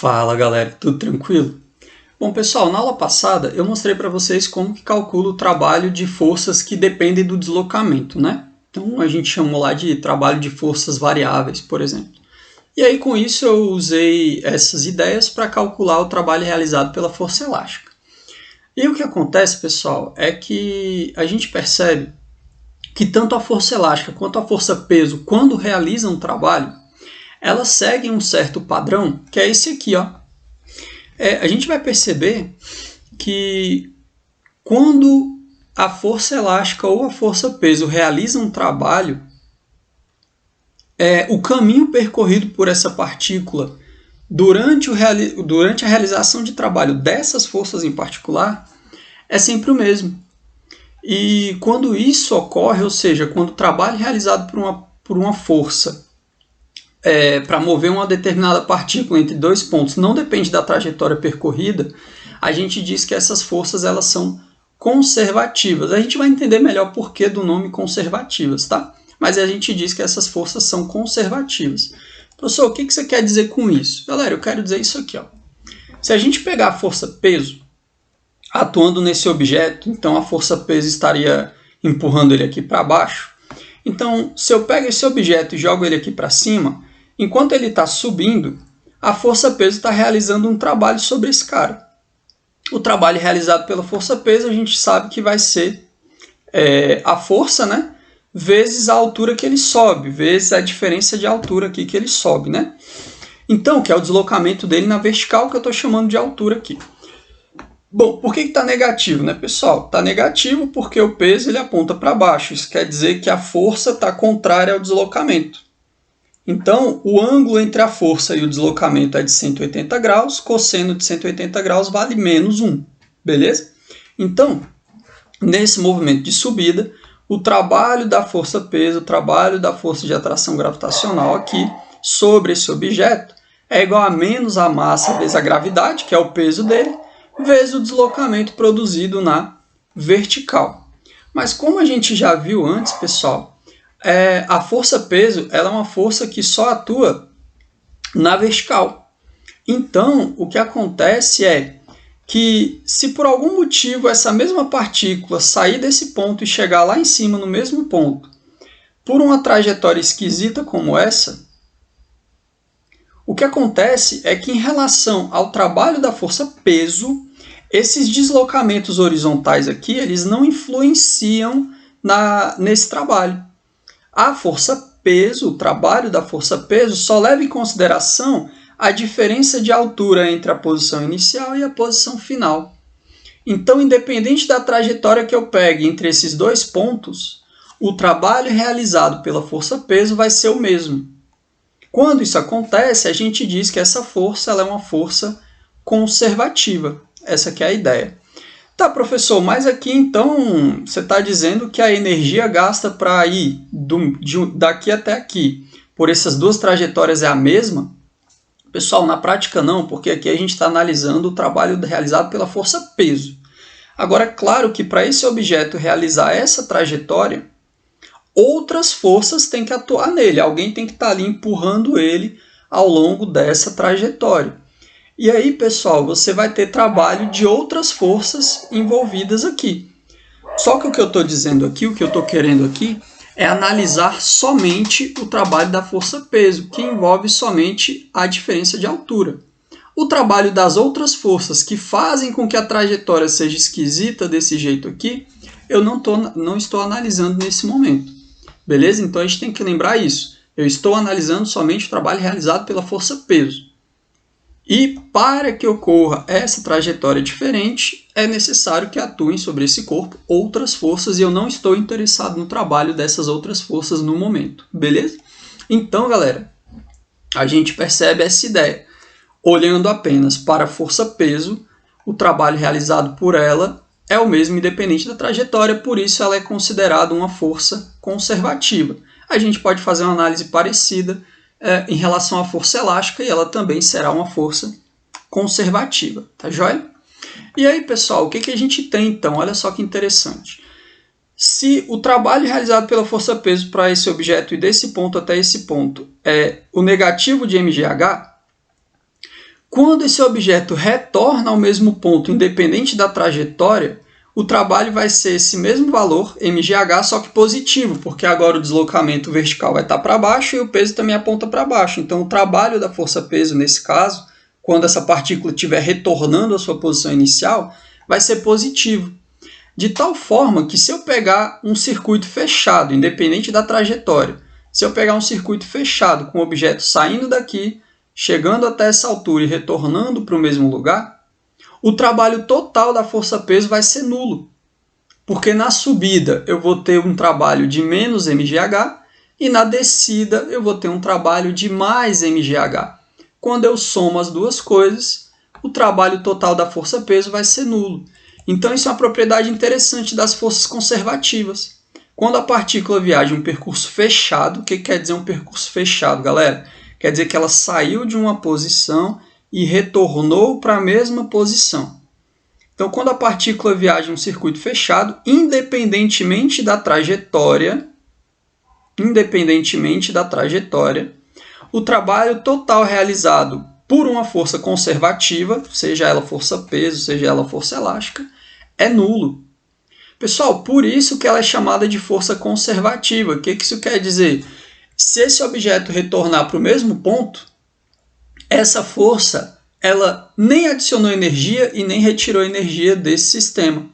Fala galera, tudo tranquilo? Bom pessoal, na aula passada eu mostrei para vocês como que calcula o trabalho de forças que dependem do deslocamento, né? Então a gente chamou lá de trabalho de forças variáveis, por exemplo. E aí com isso eu usei essas ideias para calcular o trabalho realizado pela força elástica. E o que acontece, pessoal, é que a gente percebe que tanto a força elástica quanto a força peso, quando realizam um trabalho, elas seguem um certo padrão, que é esse aqui, ó. A gente vai perceber que quando a força elástica ou a força peso realizam um trabalho, o caminho percorrido por essa partícula durante a realização de trabalho dessas forças em particular é sempre o mesmo. E quando isso ocorre, ou seja, quando o trabalho realizado por uma força para mover uma determinada partícula entre dois pontos não depende da trajetória percorrida, a gente diz que essas forças elas são conservativas. A gente vai entender melhor o porquê do nome conservativas, tá? Mas a gente diz que essas forças são conservativas. Professor, o que você quer dizer com isso? Galera, eu quero dizer isso aqui, ó. Se a gente pegar a força peso atuando nesse objeto, então a força peso estaria empurrando ele aqui para baixo. Então, se eu pego esse objeto e jogo ele aqui para cima, enquanto ele está subindo, a força peso está realizando um trabalho sobre esse cara. O trabalho realizado pela força peso, a gente sabe que vai ser a força, né, vezes a altura que ele sobe, vezes a diferença de altura aqui que ele sobe, né? Então, que é o deslocamento dele na vertical, que eu estou chamando de altura aqui. Bom, por que está negativo, né, pessoal? Está negativo porque o peso ele aponta para baixo. Isso quer dizer que a força está contrária ao deslocamento. Então, o ângulo entre a força e o deslocamento é de 180 graus. Cosseno de 180 graus vale menos 1. Beleza? Então, nesse movimento de subida, o trabalho da força-peso, o trabalho da força de atração gravitacional aqui sobre esse objeto é igual a menos a massa vezes a gravidade, que é o peso dele, vezes o deslocamento produzido na vertical. Mas como a gente já viu antes, pessoal, a força-peso ela é uma força que só atua na vertical. Então, o que acontece é que se por algum motivo essa mesma partícula sair desse ponto e chegar lá em cima no mesmo ponto, por uma trajetória esquisita como essa, o que acontece é que em relação ao trabalho da força-peso, esses deslocamentos horizontais aqui, eles não influenciam nesse trabalho. A força-peso, o trabalho da força-peso, só leva em consideração a diferença de altura entre a posição inicial e a posição final. Então, independente da trajetória que eu pegue entre esses dois pontos, o trabalho realizado pela força-peso vai ser o mesmo. Quando isso acontece, a gente diz que essa força ela é uma força conservativa. Essa que é a ideia. Tá, professor, mas aqui então você está dizendo que a energia gasta para ir daqui até aqui por essas duas trajetórias é a mesma? Pessoal, na prática não, porque aqui a gente está analisando o trabalho realizado pela força-peso. Agora, é claro que para esse objeto realizar essa trajetória, outras forças têm que atuar nele. Alguém tem que estar ali empurrando ele ao longo dessa trajetória. E aí, pessoal, você vai ter trabalho de outras forças envolvidas aqui. Só que o que eu estou dizendo aqui, o que eu estou querendo aqui, é analisar somente o trabalho da força-peso, que envolve somente a diferença de altura. O trabalho das outras forças que fazem com que a trajetória seja esquisita desse jeito aqui, eu não estou analisando nesse momento. Beleza? Então a gente tem que lembrar isso. Eu estou analisando somente o trabalho realizado pela força-peso. E para que ocorra essa trajetória diferente, é necessário que atuem sobre esse corpo outras forças e eu não estou interessado no trabalho dessas outras forças no momento, beleza? Então, galera, a gente percebe essa ideia. Olhando apenas para a força-peso, o trabalho realizado por ela é o mesmo independente da trajetória, por isso ela é considerada uma força conservativa. A gente pode fazer uma análise parecida em relação à força elástica e ela também será uma força conservativa, tá joia? E aí, pessoal, o que a gente tem então? Olha só que interessante. Se o trabalho realizado pela força-peso para esse objeto e desse ponto até esse ponto é o negativo de mgh, Quando esse objeto retorna ao mesmo ponto, independente da trajetória, o trabalho vai ser esse mesmo valor, mgh, só que positivo, porque agora o deslocamento vertical vai estar para baixo e o peso também aponta para baixo. Então, o trabalho da força-peso, nesse caso, quando essa partícula estiver retornando à sua posição inicial, vai ser positivo. De tal forma que se eu pegar um circuito fechado, independente da trajetória, se eu pegar um circuito fechado com o objeto saindo daqui, chegando até essa altura e retornando para o mesmo lugar, o trabalho total da força-peso vai ser nulo. Porque na subida eu vou ter um trabalho de menos mgh e na descida eu vou ter um trabalho de mais mgh. Quando eu somo as duas coisas, o trabalho total da força-peso vai ser nulo. Então isso é uma propriedade interessante das forças conservativas. Quando a partícula viaja em um percurso fechado, o que quer dizer um percurso fechado, galera? Quer dizer que ela saiu de uma posição e retornou para a mesma posição. Então, quando a partícula viaja em um circuito fechado, independentemente da trajetória, o trabalho total realizado por uma força conservativa, seja ela força-peso, seja ela força elástica, é nulo. Pessoal, por isso que ela é chamada de força conservativa. O que isso quer dizer? Se esse objeto retornar para o mesmo ponto, essa força ela nem adicionou energia e nem retirou energia desse sistema.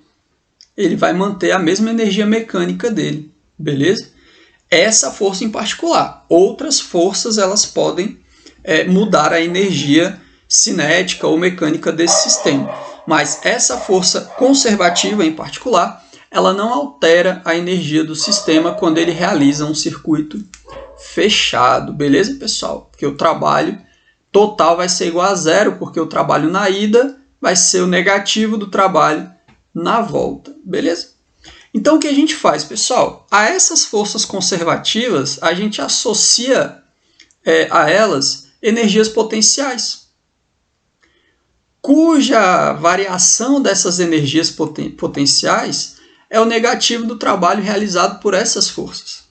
Ele vai manter a mesma energia mecânica dele, beleza? Essa força em particular. Outras forças elas podem mudar a energia cinética ou mecânica desse sistema. Mas essa força conservativa em particular, ela não altera a energia do sistema quando ele realiza um circuito fechado, beleza, pessoal? Porque o trabalho total vai ser igual a zero, porque o trabalho na ida vai ser o negativo do trabalho na volta, beleza? Então, o que a gente faz, pessoal? A essas forças conservativas, a gente associa a elas energias potenciais, cuja variação dessas energias potenciais é o negativo do trabalho realizado por essas forças.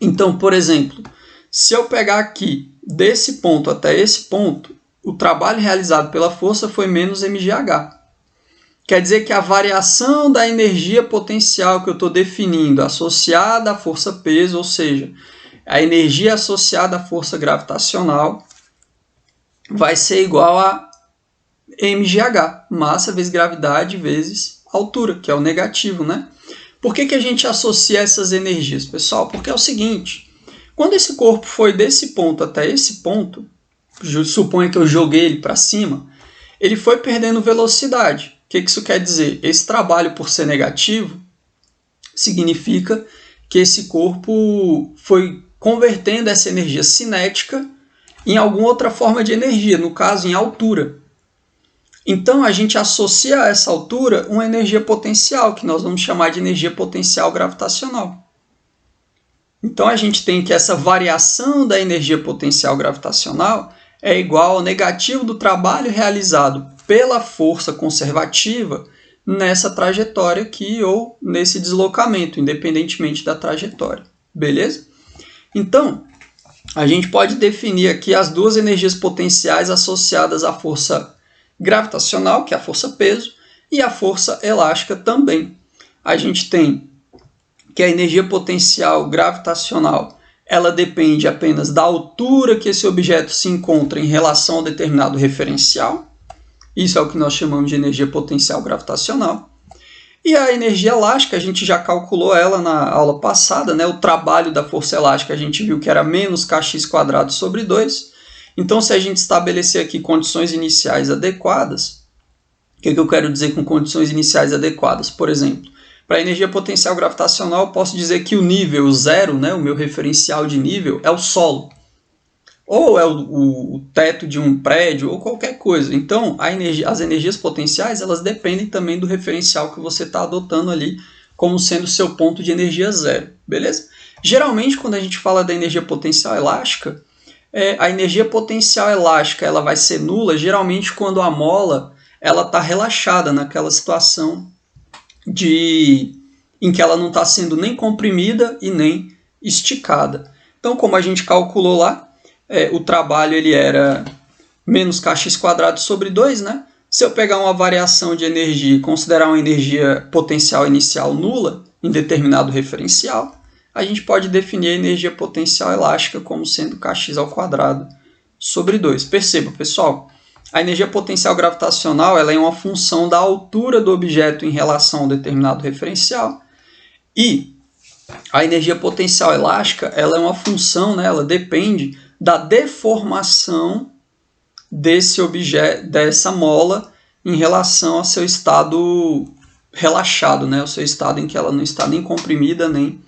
Então, por exemplo, se eu pegar aqui desse ponto até esse ponto, o trabalho realizado pela força foi menos mgh. Quer dizer que a variação da energia potencial que eu estou definindo associada à força-peso, ou seja, a energia associada à força gravitacional, vai ser igual a mgh, massa vezes gravidade vezes altura, que é o negativo, né? Por que a gente associa essas energias, pessoal? Porque é o seguinte, quando esse corpo foi desse ponto até esse ponto, suponha que eu joguei ele para cima, ele foi perdendo velocidade. O que isso quer dizer? Esse trabalho, por ser negativo, significa que esse corpo foi convertendo essa energia cinética em alguma outra forma de energia, no caso, em altura. Então, a gente associa a essa altura uma energia potencial, que nós vamos chamar de energia potencial gravitacional. Então, a gente tem que essa variação da energia potencial gravitacional é igual ao negativo do trabalho realizado pela força conservativa nessa trajetória aqui ou nesse deslocamento, independentemente da trajetória. Beleza? Então, a gente pode definir aqui as duas energias potenciais associadas à força gravitacional, que é a força-peso, e a força elástica também. A gente tem que a energia potencial gravitacional ela depende apenas da altura que esse objeto se encontra em relação a um determinado referencial. Isso é o que nós chamamos de energia potencial gravitacional. E a energia elástica, a gente já calculou ela na aula passada, né? O trabalho da força elástica a gente viu que era menos kx² sobre 2. Então, se a gente estabelecer aqui condições iniciais adequadas, o que eu quero dizer com condições iniciais adequadas? Por exemplo, para a energia potencial gravitacional, eu posso dizer que o nível zero, né, o meu referencial de nível, é o solo. Ou é o teto de um prédio, ou qualquer coisa. Então, as energias potenciais, elas dependem também do referencial que você está adotando ali, como sendo o seu ponto de energia zero. Beleza? Geralmente, quando a gente fala da energia potencial elástica, a energia potencial elástica ela vai ser nula, geralmente quando a mola está relaxada naquela situação em que ela não está sendo nem comprimida e nem esticada. Então, como a gente calculou lá, o trabalho ele era menos kx² sobre 2, né? Se eu pegar uma variação de energia e considerar uma energia potencial inicial nula em determinado referencial, a gente pode definir a energia potencial elástica como sendo kx² sobre 2. Perceba, pessoal, a energia potencial gravitacional ela é uma função da altura do objeto em relação a um determinado referencial, e a energia potencial elástica ela é uma função, né, ela depende da deformação desse objeto, dessa mola, em relação ao seu estado relaxado, né? O seu estado em que ela não está nem comprimida nem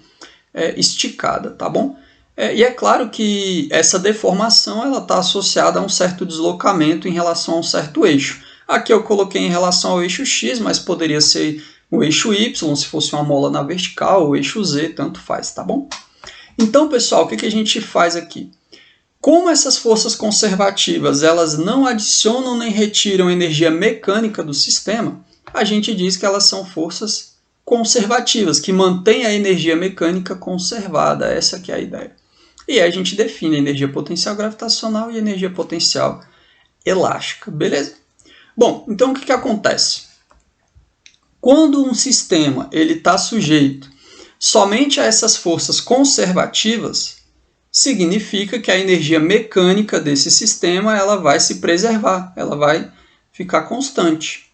esticada, tá bom? E é claro que essa deformação ela está associada a um certo deslocamento em relação a um certo eixo. Aqui eu coloquei em relação ao eixo X, mas poderia ser o eixo Y, se fosse uma mola na vertical, o eixo Z, tanto faz, tá bom? Então, pessoal, o que a gente faz aqui? Como essas forças conservativas elas não adicionam nem retiram energia mecânica do sistema, a gente diz que elas são forças conservativas, que mantêm a energia mecânica conservada. Essa que é a ideia. E aí a gente define a energia potencial gravitacional e a energia potencial elástica, beleza? Bom, então o que acontece? Quando um sistema está sujeito somente a essas forças conservativas, significa que a energia mecânica desse sistema ela vai se preservar, ela vai ficar constante,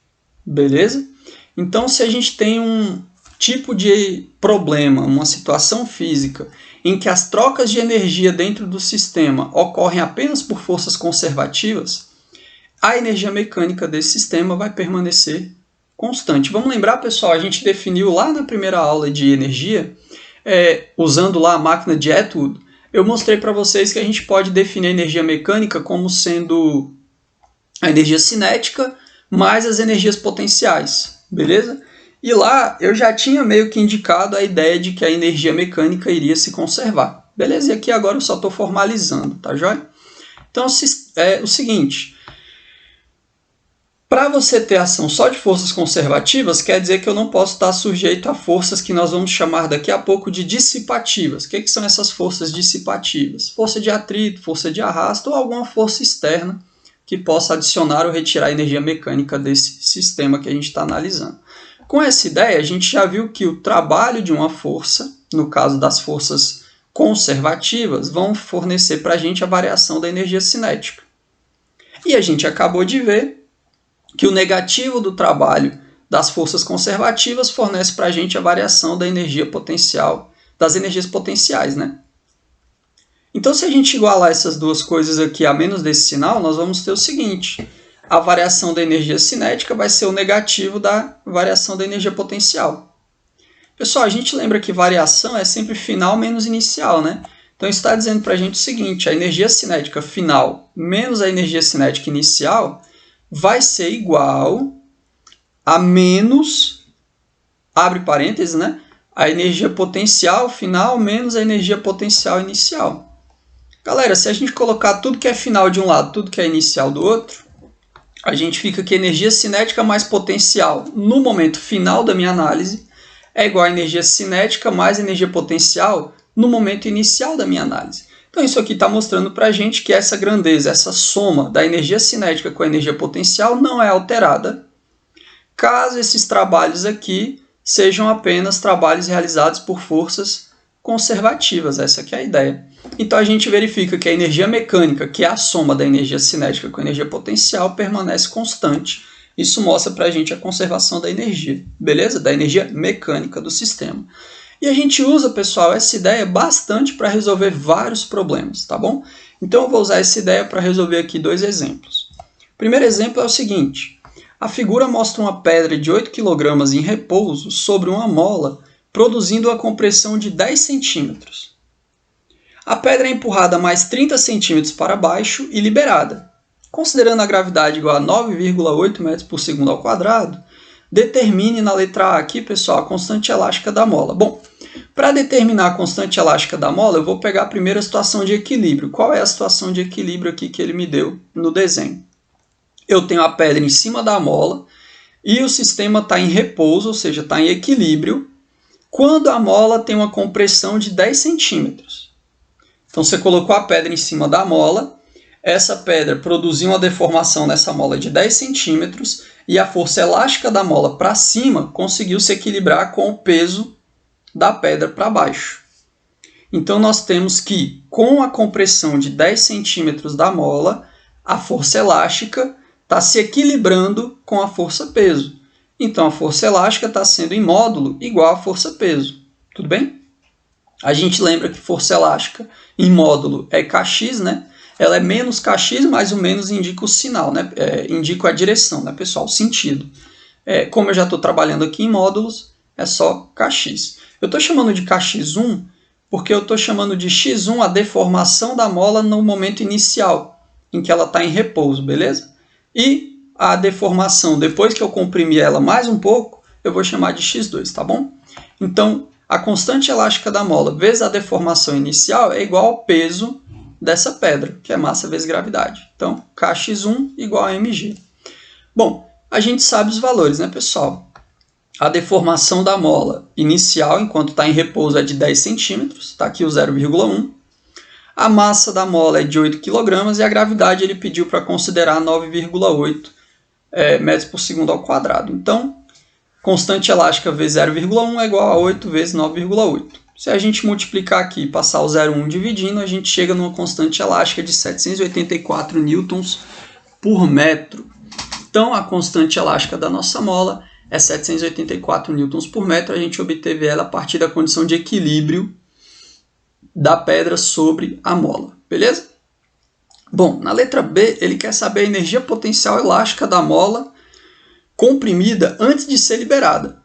beleza? Então, se a gente tem um tipo de problema, uma situação física, em que as trocas de energia dentro do sistema ocorrem apenas por forças conservativas, a energia mecânica desse sistema vai permanecer constante. Vamos lembrar, pessoal, a gente definiu lá na primeira aula de energia, usando lá a máquina de Atwood, eu mostrei para vocês que a gente pode definir a energia mecânica como sendo a energia cinética mais as energias potenciais, beleza? E lá eu já tinha meio que indicado a ideia de que a energia mecânica iria se conservar, beleza? E aqui agora eu só estou formalizando, tá joia? Então é o seguinte, para você ter ação só de forças conservativas, quer dizer que eu não posso estar sujeito a forças que nós vamos chamar daqui a pouco de dissipativas. O que são essas forças dissipativas? Força de atrito, força de arrasto ou alguma força externa que possa adicionar ou retirar energia mecânica desse sistema que a gente está analisando. Com essa ideia, a gente já viu que o trabalho de uma força, no caso das forças conservativas, vão fornecer para a gente a variação da energia cinética. E a gente acabou de ver que o negativo do trabalho das forças conservativas fornece para a gente a variação da energia potencial, das energias potenciais, né? Então, se a gente igualar essas duas coisas aqui a menos desse sinal, nós vamos ter o seguinte, a variação da energia cinética vai ser o negativo da variação da energia potencial. Pessoal, a gente lembra que variação é sempre final menos inicial, né? Então, isso está dizendo para a gente o seguinte, a energia cinética final menos a energia cinética inicial vai ser igual a menos, abre parênteses, né? A energia potencial final menos a energia potencial inicial. Galera, se a gente colocar tudo que é final de um lado, tudo que é inicial do outro, a gente fica que energia cinética mais potencial no momento final da minha análise é igual a energia cinética mais energia potencial no momento inicial da minha análise. Então isso aqui está mostrando para a gente que essa grandeza, essa soma da energia cinética com a energia potencial não é alterada, caso esses trabalhos aqui sejam apenas trabalhos realizados por forças conservativas, essa aqui é a ideia. Então a gente verifica que a energia mecânica, que é a soma da energia cinética com a energia potencial, permanece constante. Isso mostra para a gente a conservação da energia, beleza? Da energia mecânica do sistema. E a gente usa, pessoal, essa ideia bastante para resolver vários problemas, tá bom? Então eu vou usar essa ideia para resolver aqui dois exemplos. O primeiro exemplo é o seguinte. A figura mostra uma pedra de 8 kg em repouso sobre uma mola, produzindo uma compressão de 10 centímetros. A pedra é empurrada mais 30 centímetros para baixo e liberada. Considerando a gravidade igual a 9,8 metros por segundo ao quadrado, determine na letra A aqui, pessoal, a constante elástica da mola. Bom, para determinar a constante elástica da mola, eu vou pegar a primeira situação de equilíbrio. Qual é a situação de equilíbrio aqui que ele me deu no desenho? Eu tenho a pedra em cima da mola e o sistema está em repouso, ou seja, está em equilíbrio, quando a mola tem uma compressão de 10 centímetros. Então, você colocou a pedra em cima da mola, essa pedra produziu uma deformação nessa mola de 10 centímetros e a força elástica da mola para cima conseguiu se equilibrar com o peso da pedra para baixo. Então, nós temos que, com a compressão de 10 centímetros da mola, a força elástica está se equilibrando com a força-peso. Então, a força elástica está sendo em módulo igual à força-peso. Tudo bem? A gente lembra que força elástica em módulo é Kx, né? Ela é menos Kx, mas o menos indica o sinal, né? Indica a direção, né, pessoal? O sentido. Como eu já estou trabalhando aqui em módulos, é só Kx. Eu estou chamando de Kx1 porque eu estou chamando de x1 a deformação da mola no momento inicial, em que ela está em repouso, beleza? E a deformação, depois que eu comprimir ela mais um pouco, eu vou chamar de x2, tá bom? Então, a constante elástica da mola vezes a deformação inicial é igual ao peso dessa pedra, que é massa vezes gravidade. Então, Kx1 igual a mg. Bom, a gente sabe os valores, né, pessoal? A deformação da mola inicial, enquanto está em repouso, é de 10 centímetros, está aqui o 0,1. A massa da mola é de 8 kg e a gravidade ele pediu para considerar 9,8 metros por segundo ao quadrado. Então, constante elástica vezes 0,1 é igual a 8 vezes 9,8. Se a gente multiplicar aqui e passar o 0,1 dividindo, a gente chega numa constante elástica de 784 newtons por metro. Então, a constante elástica da nossa mola é 784 newtons por metro. A gente obteve ela a partir da condição de equilíbrio da pedra sobre a mola. Beleza? Bom, na letra B, ele quer saber a energia potencial elástica da mola comprimida antes de ser liberada.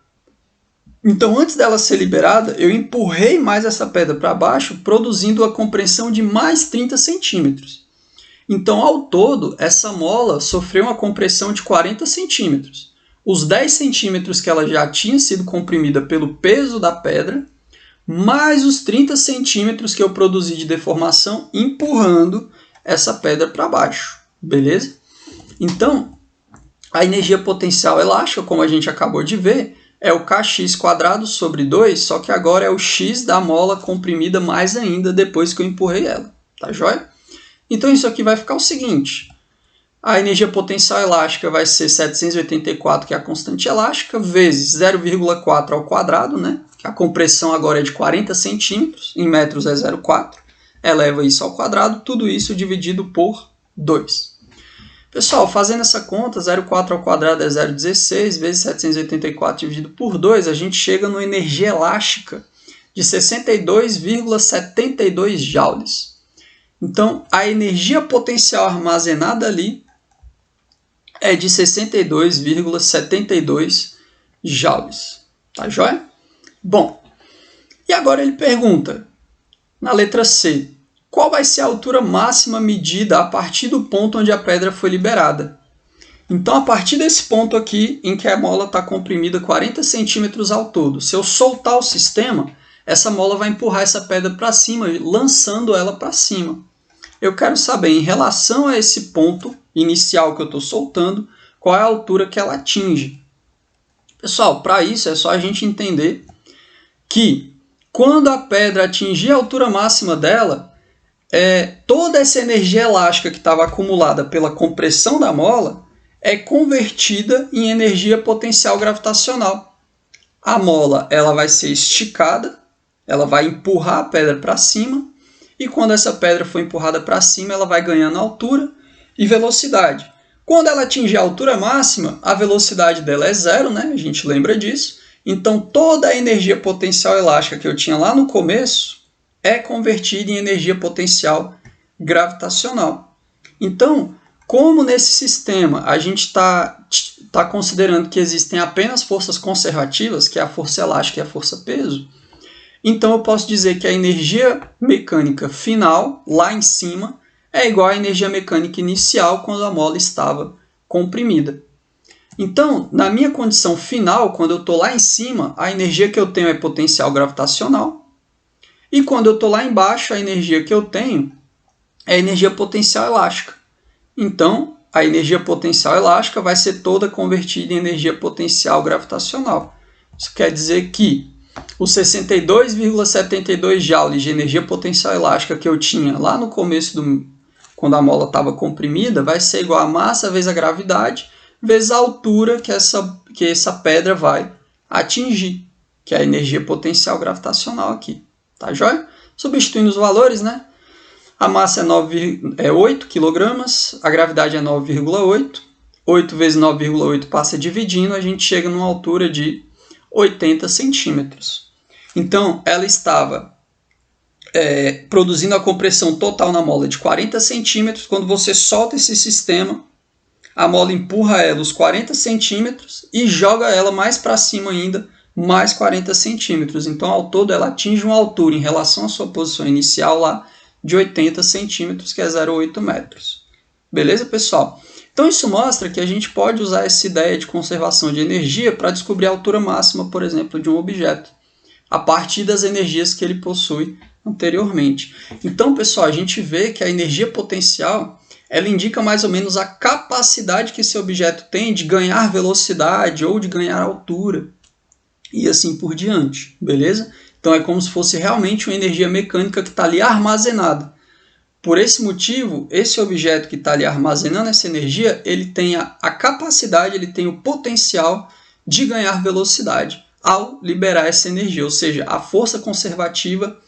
Então, antes dela ser liberada, eu empurrei mais essa pedra para baixo, produzindo a compressão de mais 30 centímetros. Então, ao todo, essa mola sofreu uma compressão de 40 centímetros. Os 10 centímetros que ela já tinha sido comprimida pelo peso da pedra, mais os 30 centímetros que eu produzi de deformação, empurrando essa pedra para baixo. Beleza? Então, a energia potencial elástica, como a gente acabou de ver, é o Kx² sobre 2, só que agora é o x da mola comprimida mais ainda depois que eu empurrei ela. Tá joia? Então, isso aqui vai ficar o seguinte. A energia potencial elástica vai ser 784, que é a constante elástica, vezes 0,4 ao quadrado, né? Que a compressão agora é de 40 centímetros, em metros é 0,4. Eleva isso ao quadrado, tudo isso dividido por 2. Pessoal, fazendo essa conta, 0,4 ao quadrado é 0,16, vezes 784 dividido por 2, a gente chega numa energia elástica de 62,72 joules. Então, a energia potencial armazenada ali é de 62,72 joules. Tá joia? Bom, e agora ele pergunta, na letra C, qual vai ser a altura máxima medida a partir do ponto onde a pedra foi liberada? Então, a partir desse ponto aqui, em que a mola está comprimida 40 centímetros ao todo, se eu soltar o sistema, essa mola vai empurrar essa pedra para cima, lançando ela para cima. Eu quero saber, em relação a esse ponto inicial que eu estou soltando, qual é a altura que ela atinge. Pessoal, para isso é só a gente entender que quando a pedra atingir a altura máxima dela, toda essa energia elástica que estava acumulada pela compressão da mola é convertida em energia potencial gravitacional. A mola ela vai ser esticada, ela vai empurrar a pedra para cima, e quando essa pedra for empurrada para cima, ela vai ganhando altura e velocidade. Quando ela atingir a altura máxima, a velocidade dela é zero, né? A gente lembra disso. Então, toda a energia potencial elástica que eu tinha lá no começo é convertida em energia potencial gravitacional. Então, como nesse sistema a gente está considerando que existem apenas forças conservativas, que é a força elástica e a força-peso, então eu posso dizer que a energia mecânica final, lá em cima, é igual à energia mecânica inicial quando a mola estava comprimida. Então, na minha condição final, quando eu estou lá em cima, a energia que eu tenho é potencial gravitacional. E quando eu estou lá embaixo, a energia que eu tenho é energia potencial elástica. Então, a energia potencial elástica vai ser toda convertida em energia potencial gravitacional. Isso quer dizer que os 62,72 joules de energia potencial elástica que eu tinha lá no começo quando a mola estava comprimida, vai ser igual a massa vezes a gravidade, vezes a altura que essa pedra vai atingir, que é a energia potencial gravitacional aqui. Tá joia? Substituindo os valores, né? A massa é 8 kg, a gravidade é 9,8. 8 vezes 9,8 passa dividindo, a gente chega numa altura de 80 centímetros. Então, ela estava produzindo a compressão total na mola de 40 centímetros. Quando você solta esse sistema, a mola empurra ela os 40 centímetros e joga ela mais para cima ainda, mais 40 centímetros. Então, ao todo, ela atinge uma altura em relação à sua posição inicial lá de 80 centímetros, que é 0,8 metros. Beleza, pessoal? Então, isso mostra que a gente pode usar essa ideia de conservação de energia para descobrir a altura máxima, por exemplo, de um objeto, a partir das energias que ele possui anteriormente. Então, pessoal, a gente vê que a energia potencial ela indica mais ou menos a capacidade que esse objeto tem de ganhar velocidade ou de ganhar altura e assim por diante, beleza? Então é como se fosse realmente uma energia mecânica que está ali armazenada. Por esse motivo, esse objeto que está ali armazenando essa energia, ele tem a capacidade, ele tem o potencial de ganhar velocidade ao liberar essa energia, ou seja, a força conservativa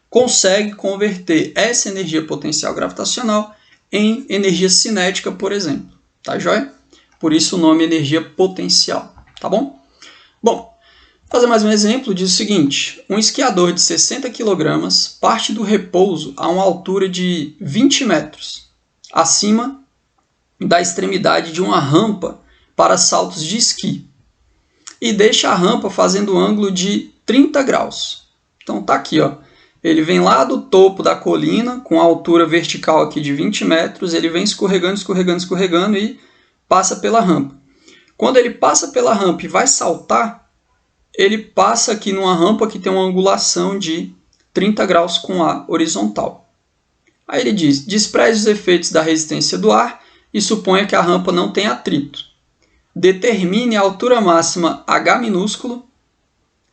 consegue converter essa energia potencial gravitacional em energia cinética, por exemplo. Tá joia? Por isso o nome energia potencial. Tá bom? Bom, vou fazer mais um exemplo. Diz o seguinte: um esquiador de 60 kg parte do repouso a uma altura de 20 metros, acima da extremidade de uma rampa para saltos de esqui, e deixa a rampa fazendo um ângulo de 30 graus. Então tá aqui, ó. Ele vem lá do topo da colina, com a altura vertical aqui de 20 metros, ele vem escorregando, escorregando, escorregando e passa pela rampa. Quando ele passa pela rampa e vai saltar, ele passa aqui numa rampa que tem uma angulação de 30 graus com a horizontal. Aí ele diz: despreze os efeitos da resistência do ar e suponha que a rampa não tem atrito. Determine a altura máxima h minúsculo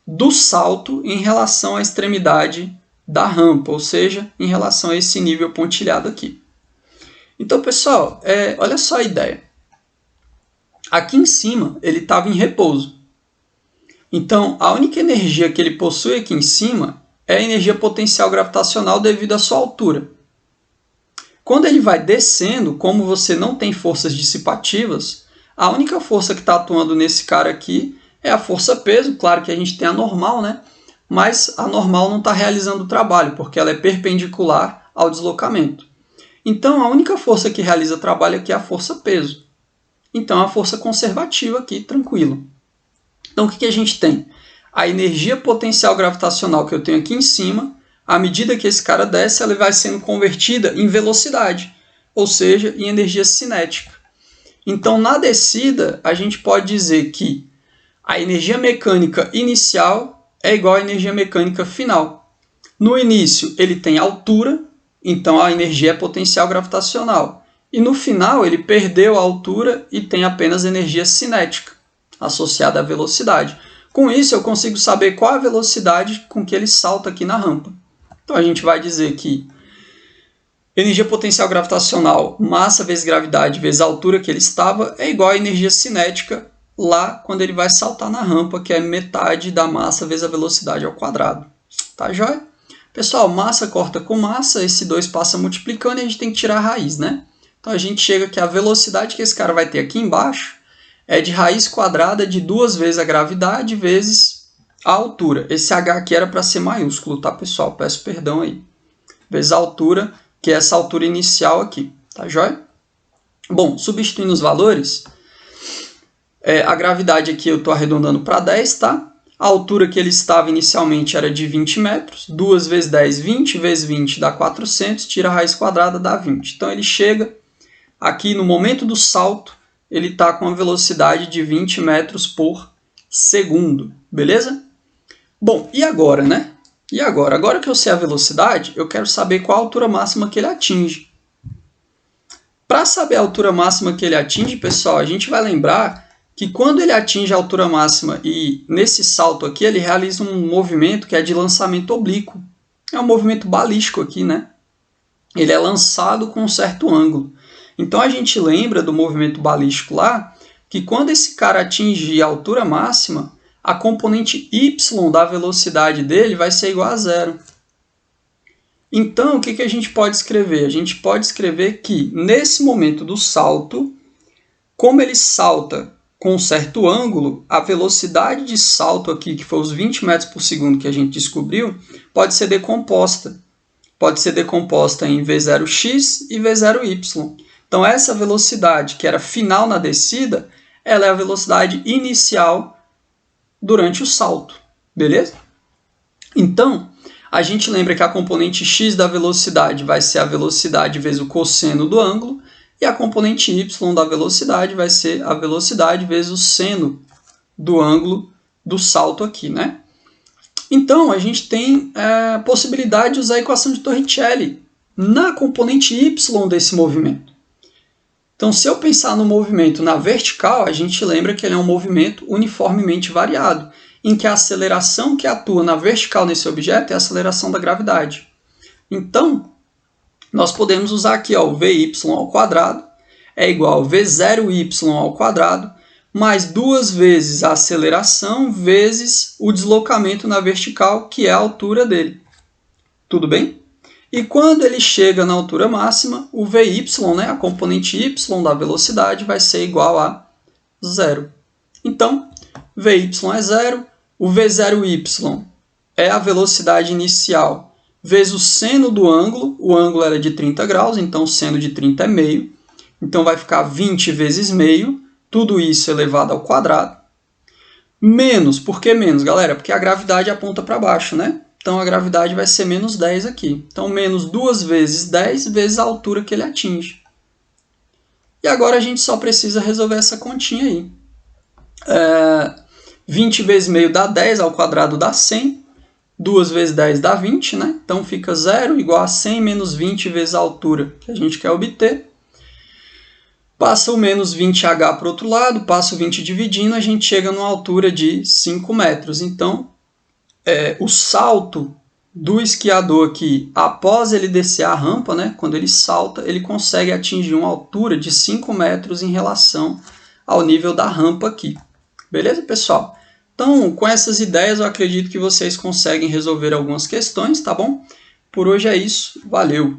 do salto em relação à extremidade da rampa, ou seja, em relação a esse nível pontilhado aqui. Então, pessoal, olha só a ideia. Aqui em cima, ele estava em repouso. Então, a única energia que ele possui aqui em cima é a energia potencial gravitacional devido à sua altura. Quando ele vai descendo, como você não tem forças dissipativas, a única força que está atuando nesse cara aqui é a força-peso. Claro que a gente tem a normal, né? Mas a normal não está realizando o trabalho, porque ela é perpendicular ao deslocamento. Então, a única força que realiza trabalho aqui é a força-peso. Então, a força conservativa aqui, tranquilo. Então, o que a gente tem? A energia potencial gravitacional que eu tenho aqui em cima, à medida que esse cara desce, ela vai sendo convertida em velocidade, ou seja, em energia cinética. Então, na descida, a gente pode dizer que a energia mecânica inicial é igual à energia mecânica final. No início, ele tem altura, então a energia é potencial gravitacional. E no final, ele perdeu a altura e tem apenas energia cinética, associada à velocidade. Com isso, eu consigo saber qual a velocidade com que ele salta aqui na rampa. Então, a gente vai dizer que energia potencial gravitacional, massa vezes gravidade vezes a altura que ele estava, é igual à energia cinética lá quando ele vai saltar na rampa, que é metade da massa vezes a velocidade ao quadrado. Tá joia? Pessoal, massa corta com massa, esse 2 passa multiplicando e a gente tem que tirar a raiz, né? Então a gente chega que a velocidade que esse cara vai ter aqui embaixo é de raiz quadrada de 2 vezes a gravidade vezes a altura. Esse h aqui era para ser maiúsculo, tá, pessoal? Peço perdão aí. Vezes a altura, que é essa altura inicial aqui. Tá joia? Bom, substituindo os valores, a gravidade aqui eu estou arredondando para 10, tá? A altura que ele estava inicialmente era de 20 metros. 2 vezes 10, 20 vezes 20 dá 400, tira a raiz quadrada, dá 20. Então ele chega aqui no momento do salto, ele está com uma velocidade de 20 metros por segundo, beleza? Bom, e agora, né? E agora? Agora que eu sei a velocidade, eu quero saber qual a altura máxima que ele atinge. Para saber a altura máxima que ele atinge, pessoal, a gente vai lembrar que quando ele atinge a altura máxima e nesse salto aqui, ele realiza um movimento que é de lançamento oblíquo. É um movimento balístico aqui, né? ele é lançado com um certo ângulo. Então a gente lembra do movimento balístico lá, que quando esse cara atingir a altura máxima, a componente y da velocidade dele vai ser igual a zero. Então, o que a gente pode escrever? A gente pode escrever que, nesse momento do salto, como ele salta com um certo ângulo, a velocidade de salto aqui, que foi os 20 metros por segundo que a gente descobriu, pode ser decomposta. Pode ser decomposta em v0x e v0y. Então, essa velocidade, que era final na descida, ela é a velocidade inicial durante o salto. Beleza? Então, a gente lembra que a componente x da velocidade vai ser a velocidade vezes o cosseno do ângulo, e a componente y da velocidade vai ser a velocidade vezes o seno do ângulo do salto aqui, né? Então, a gente tem a possibilidade de usar a equação de Torricelli na componente y desse movimento. Então, se eu pensar no movimento na vertical, a gente lembra que ele é um movimento uniformemente variado, em que a aceleração que atua na vertical nesse objeto é a aceleração da gravidade. Então, nós podemos usar aqui ó, o Vy ao quadrado é igual a V0y ao quadrado mais 2 vezes a aceleração vezes o deslocamento na vertical, que é a altura dele. Tudo bem? E quando ele chega na altura máxima, o Vy, né, a componente y da velocidade, vai ser igual a zero. Então, Vy é zero, o V0y é a velocidade inicial vezes o seno do ângulo, o ângulo era de 30 graus, então o seno de 30 é meio, então vai ficar 20 vezes meio, tudo isso elevado ao quadrado, menos, por que menos, galera? Porque a gravidade aponta para baixo, né? Então a gravidade vai ser menos 10 aqui, então menos 2 vezes 10 vezes a altura que ele atinge. E agora a gente só precisa resolver essa continha aí. 20 vezes meio dá 10, ao quadrado dá 100, 2 vezes 10 dá 20, né? Então fica 0 igual a 100 menos 20 vezes a altura que a gente quer obter. Passa o menos 20h para o outro lado, passa o 20 dividindo, a gente chega numa altura de 5 metros. Então, o salto do esquiador aqui, após ele descer a rampa, né? Quando ele salta, ele consegue atingir uma altura de 5 metros em relação ao nível da rampa aqui. Beleza, pessoal? Então, com essas ideias, eu acredito que vocês conseguem resolver algumas questões, tá bom? Por hoje é isso. Valeu!